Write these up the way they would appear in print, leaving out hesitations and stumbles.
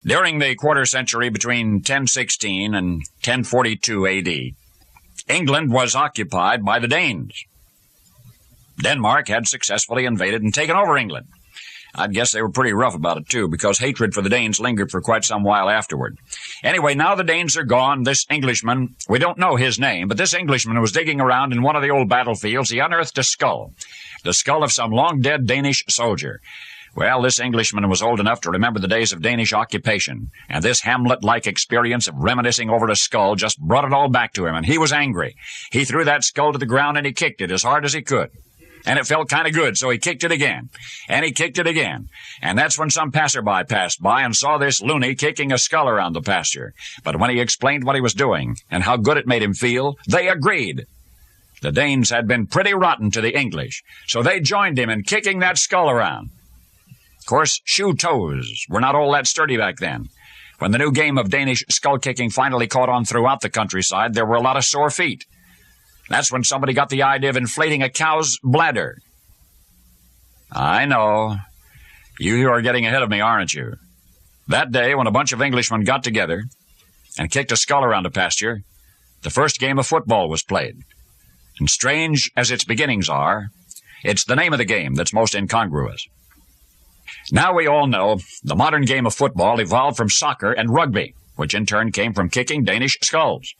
During the quarter century between 1016 and 1042 A.D., England was occupied by the Danes. Denmark had successfully invaded and taken over England. I'd guess they were pretty rough about it, too, because hatred for the Danes lingered for quite some while afterward. Anyway, now the Danes are gone. This Englishman, we don't know his name, but this Englishman was digging around in one of the old battlefields. He unearthed a skull, the skull of some long-dead Danish soldier. Well, this Englishman was old enough to remember the days of Danish occupation, and this Hamlet-like experience of reminiscing over a skull just brought it all back to him, and he was angry. He threw that skull to the ground and he kicked it as hard as he could. And it felt kind of good, so he kicked it again. And he kicked it again. And that's when some passerby passed by and saw this loony kicking a skull around the pasture. But when he explained what he was doing and how good it made him feel, they agreed. The Danes had been pretty rotten to the English, so they joined him in kicking that skull around. Of course, shoe toes were not all that sturdy back then. When the new game of Danish skull-kicking finally caught on throughout the countryside, there were a lot of sore feet. That's when somebody got the idea of inflating a cow's bladder. I know. You are getting ahead of me, aren't you? That day, when a bunch of Englishmen got together and kicked a skull around a pasture, the first game of football was played. And strange as its beginnings are, it's the name of the game that's most incongruous. Now we all know the modern game of football evolved from soccer and rugby, which in turn came from kicking Danish skulls.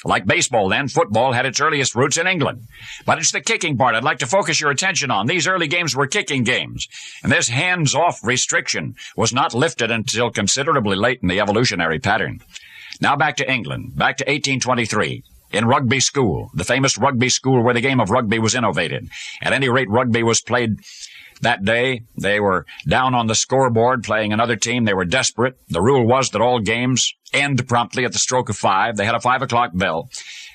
Like baseball then, football had its earliest roots in England. But it's the kicking part I'd like to focus your attention on. These early games were kicking games, and this hands-off restriction was not lifted until considerably late in the evolutionary pattern. Now back to England, back to 1823. In Rugby School, the famous Rugby School where the game of rugby was innovated. At any rate, rugby was played that day. They were down on the scoreboard playing another team. They were desperate. The rule was that all games end promptly at the stroke of 5. They had a 5 o'clock bell.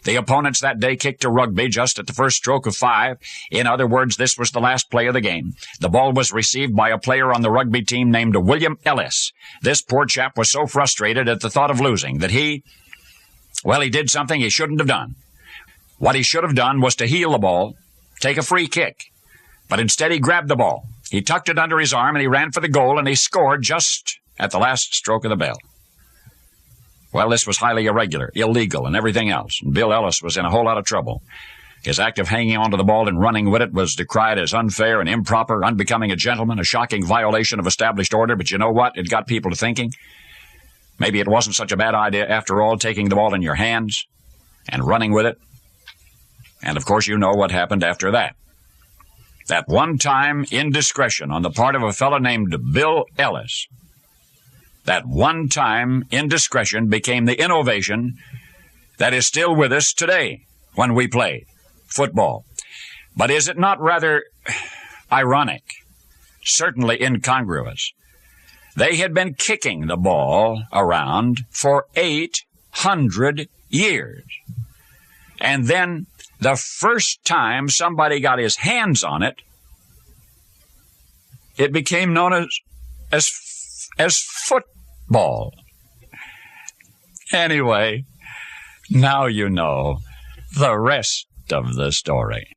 The opponents that day kicked a rugby just at the first stroke of 5. In other words, this was the last play of the game. The ball was received by a player on the rugby team named William Ellis. This poor chap was so frustrated at the thought of losing that he did something he shouldn't have done. What he should have done was to heel the ball, take a free kick. But instead he grabbed the ball. He tucked it under his arm and he ran for the goal and he scored just at the last stroke of the bell. Well, this was highly irregular, illegal, and everything else. And Bill Ellis was in a whole lot of trouble. His act of hanging onto the ball and running with it was decried as unfair and improper, unbecoming a gentleman, a shocking violation of established order. But you know what? It got people to thinking. Maybe it wasn't such a bad idea after all, taking the ball in your hands and running with it. And of course you know what happened after that. That one-time indiscretion on the part of a fellow named Bill Ellis, that one-time indiscretion became the innovation that is still with us today when we play football. But is it not rather ironic, certainly incongruous? They had been kicking the ball around for 800 years. And then the first time somebody got his hands on it, it became known as football. Anyway, now you know the rest of the story.